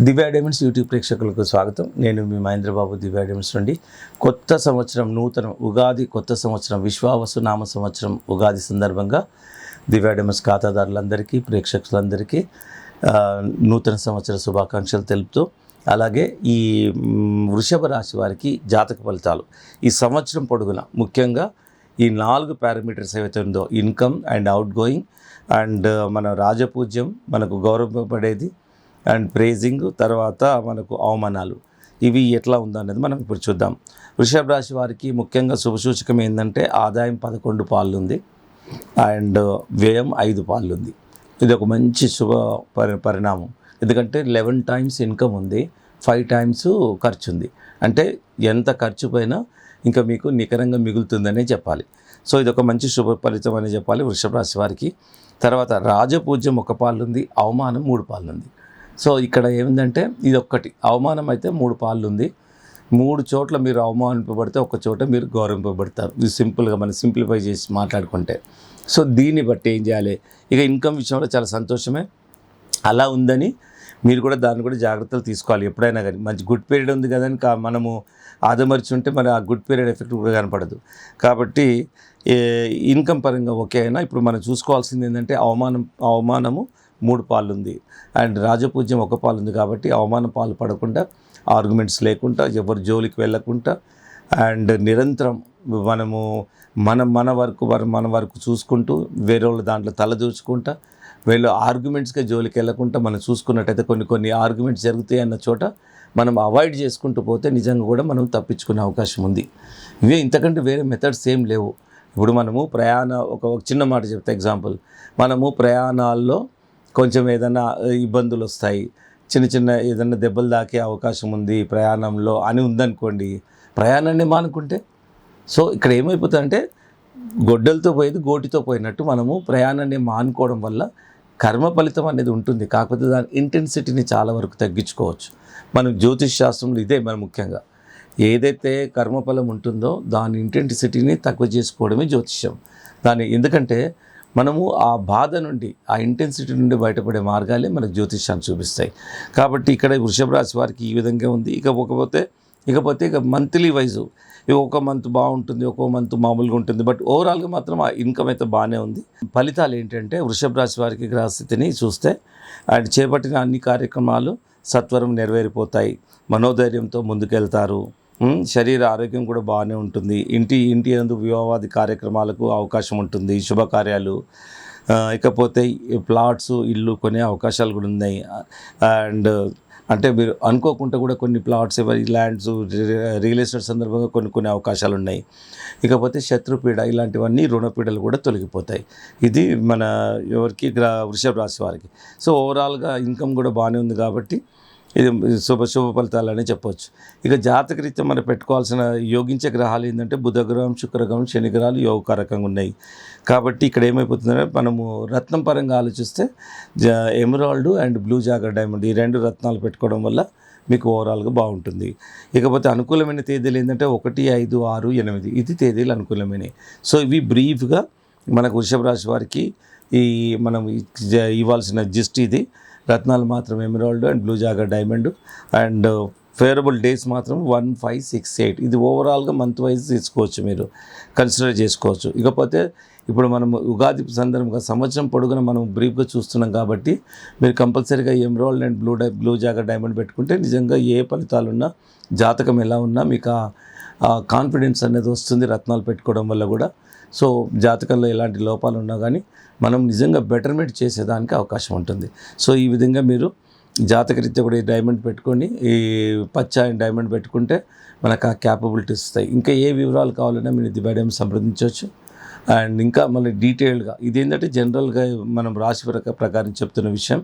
దివ్య diamonds YouTube ప్రేక్షకులకు స్వాగతం. నేను మీ మహేంద్రబాబు, దివ్య డైమండ్స్ నుండి. కొత్త సంవత్సరం, నూతన ఉగాది, కొత్త సంవత్సరం, విశ్వావసు నామ సంవత్సరం ఉగాది సందర్భంగా దివ్య డైమండ్స్ ఖాతాదారులందరికీ, ప్రేక్షకులందరికీ నూతన సంవత్సర శుభాకాంక్షలు తెలుపుతూ, అలాగే ఈ వృషభ రాశి వారికి జాతక ఫలితాలు ఈ సంవత్సరం పొడుగున ముఖ్యంగా ఈ 4 పారామీటర్స్ ఏవైతే ఉందో, income and out going and మన రాజపూజ్యం, మనకు గౌరవపడేది అండ్ ప్రేజింగ్, తర్వాత మనకు అవమానాలు, ఇవి ఎట్లా ఉందనేది మనం ఇప్పుడు చూద్దాం. వృషభ రాశి వారికి ముఖ్యంగా శుభసూచకం ఏంటంటే ఆదాయం 11 పాళ్ళు ఉంది అండ్ వ్యయం 5 పాళ్ళు ఉంది. ఇది ఒక మంచి శుభ పరిణామం. ఎందుకంటే 11 టైమ్స్ ఇన్కమ్ ఉంది, 5 టైమ్స్ ఖర్చు ఉంది. అంటే ఎంత ఖర్చు పోయినా ఇంకా మీకు నికరంగా మిగులుతుందనే చెప్పాలి. సో ఇది ఒక మంచి శుభ ఫలితం అని చెప్పాలి వృషభ రాశి వారికి. తర్వాత రాజపూజ్యం 1 పాళ్ళు ఉంది, అవమానం 3 పాళ్ళు ఉంది. సో ఇక్కడ ఏమిందంటే ఇది ఒక్కటి అవమానం అయితే 3 పాళ్ళు ఉంది. 3 చోట్ల మీరు అవమానింపబడితే 1 చోట మీరు గౌరవింపబడతారు. ఇది సింపుల్గా మనం సింప్లిఫై చేసి మాట్లాడుకుంటే. సో దీన్ని బట్టి ఏం చేయాలి, ఇక ఇన్కమ్ విషయంలో చాలా సంతోషమే. అలా ఉందని మీరు కూడా దాన్ని కూడా జాగ్రత్తలు తీసుకోవాలి. ఎప్పుడైనా కానీ మంచి గుడ్ పీరియడ్ ఉంది కదని మనము ఆదమర్చి ఉంటే మరి ఆ గుడ్ పీరియడ్ ఎఫెక్ట్ కూడా కనపడదు. కాబట్టి ఇన్కమ్ పరంగా ఓకే అయినా ఇప్పుడు మనం చూసుకోవాల్సింది ఏంటంటే అవమానము 3 పాళ్ళు ఉంది అండ్ రాజపూజ్యం 1 పాలు ఉంది. కాబట్టి అవమాన పాలు పడకుండా, ఆర్గ్యుమెంట్స్ లేకుండా, ఎవరి జోలికి వెళ్ళకుండా అండ్ నిరంతరం మనము మన వరకు చూసుకుంటూ, వేరే వాళ్ళ దాంట్లో తలదూచుకుంటా, వీళ్ళు ఆర్గ్యుమెంట్స్గా జోలికి వెళ్ళకుండా మనం చూసుకున్నట్టయితే కొన్ని ఆర్గ్యుమెంట్స్ జరుగుతాయి అన్న చోట మనం అవాయిడ్ చేసుకుంటూ పోతే నిజంగా కూడా మనం తప్పించుకునే అవకాశం ఉంది. ఇవే, ఇంతకంటే వేరే మెథడ్స్ ఏం లేవు. ఇప్పుడు మనము ఒక చిన్న మాట చెప్తే ఎగ్జాంపుల్, మనము ప్రయాణాల్లో కొంచెం ఏదైనా ఇబ్బందులు వస్తాయి, చిన్న ఏదైనా దెబ్బలు తాకే అవకాశం ఉంది ప్రయాణంలో అని ఉందనుకోండి, ప్రయాణాన్ని మానుకుంటే. సో ఇక్కడ ఏమైపోతుందంటే గొడ్డలతో పోయేది గోటితో పోయినట్టు మనము ప్రయాణాన్ని మానుకోవడం వల్ల కర్మ ఫలితం అనేది ఉంటుంది. కాకపోతే దాని ఇంటెన్సిటీని చాలా వరకు తగ్గించుకోవచ్చు. మనం జ్యోతిష్ శాస్త్రంలో ఇదే మనం ముఖ్యంగా ఏదైతే కర్మఫలం ఉంటుందో దాని ఇంటెన్సిటీని తక్కువ చేసుకోవడమే జ్యోతిష్యం. ఎందుకంటే మనము ఆ బాధ నుండి, ఆ ఇంటెన్సిటీ నుండి బయటపడే మార్గాలే మనకు జ్యోతిష్యాన్ని చూపిస్తాయి. కాబట్టి ఇక్కడ వృషభ రాశి వారికి ఈ విధంగా ఉంది. ఇక మంత్లీ వైజు ఒక మంత్ బాగుంటుంది, ఒక్కో మంత్ మామూలుగా ఉంటుంది. బట్ ఓవరాల్గా మాత్రం ఆ ఇన్కమ్ అయితే బాగానే ఉంది. ఫలితాలు ఏంటంటే వృషభ రాశి వారికి గ్రహస్థితిని చూస్తే అండ్ చేపట్టిన అన్ని కార్యక్రమాలు సత్వరం నెరవేరిపోతాయి, మనోధైర్యంతో ముందుకెళ్తారు, శరీర ఆరోగ్యం కూడా బాగానే ఉంటుంది. ఇంటి యందు వివాహాది కార్యక్రమాలకు అవకాశం ఉంటుంది, శుభకార్యాలు. ఇకపోతే ప్లాట్స్, ఇల్లు కొనే అవకాశాలు కూడా ఉన్నాయి. అండ్ అంటే మీరు అనుకోకుండా కూడా కొన్ని ప్లాట్స్, ల్యాండ్స్, రియల్ ఎస్టేట్ సందర్భంగా కొన్ని అవకాశాలు ఉన్నాయి. ఇకపోతే శత్రుపీడ, ఇలాంటివన్నీ రుణపీడలు కూడా తొలగిపోతాయి. ఇది మన వృషభ రాశి వారికి. సో ఓవరాల్గా ఇన్కమ్ కూడా బాగానే ఉంది కాబట్టి ఇది శుభ ఫలితాలని చెప్పవచ్చు. ఇక జాతకరీత్యా మనం పెట్టుకోవాల్సిన యోగించే గ్రహాలు ఏంటంటే బుధగ్రహం, శుక్రగ్రహం, శని గ్రహాలు యోగకారకంగా ఉన్నాయి. కాబట్టి ఇక్కడ ఏమైపోతుందంటే మనము రత్నం పరంగా ఆలోచిస్తే emerald and blue jogger diamond, ఈ 2 రత్నాలు పెట్టుకోవడం వల్ల మీకు ఓవరాల్గా బాగుంటుంది. ఇకపోతే అనుకూలమైన తేదీలు ఏంటంటే 1, 5, 6, 8 ఇది తేదీలు అనుకూలమైనవి. సో ఇవి బ్రీఫ్గా మనకు వృషభ రాశి వారికి మనం ఇవ్వాల్సిన జిస్ట్ ఇది. రత్నాలు మాత్రం emerald and blue jogger diamond and favourable days మాత్రం 1, 5, 6, 8. ఇది ఓవరాల్గా మంత్ వైజ్ తీసుకోవచ్చు, మీరు కన్సిడర్ చేసుకోవచ్చు. ఇకపోతే ఇప్పుడు మనం ఉగాది సందర్భంగా సంవత్సరం పొడుగున మనం బ్రీఫ్గా చూస్తున్నాం కాబట్టి మీరు కంపల్సరీగా emerald and blue jogger diamond పెట్టుకుంటే నిజంగా ఏ ఫలితాలున్నా, జాతకం ఎలా ఉన్నా మీకు ఆ కాన్ఫిడెన్స్ అనేది వస్తుంది రత్నాలు పెట్టుకోవడం వల్ల కూడా. సో జాతకంలో ఎలాంటి లోపాలు ఉన్నా కానీ మనం నిజంగా బెటర్మెంట్ చేసేదానికి అవకాశం ఉంటుంది. సో ఈ విధంగా మీరు జాతకరీత్యా కూడా ఈ డైమండ్ పెట్టుకొని, ఈ పచ్చ డైమండ్ పెట్టుకుంటే మనకు ఆ క్యాపబిలిటీస్ వస్తాయి. ఇంకా ఏ వివరాలు కావాలన్నా మీరు దివ్య డైమండ్ సంప్రదించవచ్చు. అండ్ ఇంకా మళ్ళీ డీటెయిల్డ్గా ఇదేంటంటే జనరల్గా మనం రాశి ప్రకారం చెప్తున్న విషయం.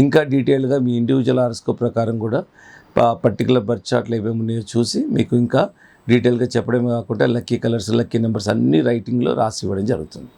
ఇంకా డీటెయిల్గా మీ ఇండివిజువల్ హారోస్కోప్ ప్రకారం కూడా పర్టికులర్ బర్త్ చార్ట్లు ఏమేమి ఉన్నాయో చూసి మీకు ఇంకా డీటెయిల్గా చెప్పడమే కాకుండా లక్కీ కలర్స్, లక్కీ నెంబర్స్ అన్నీ రైటింగ్లో రాసి ఇవ్వడం జరుగుతుంది.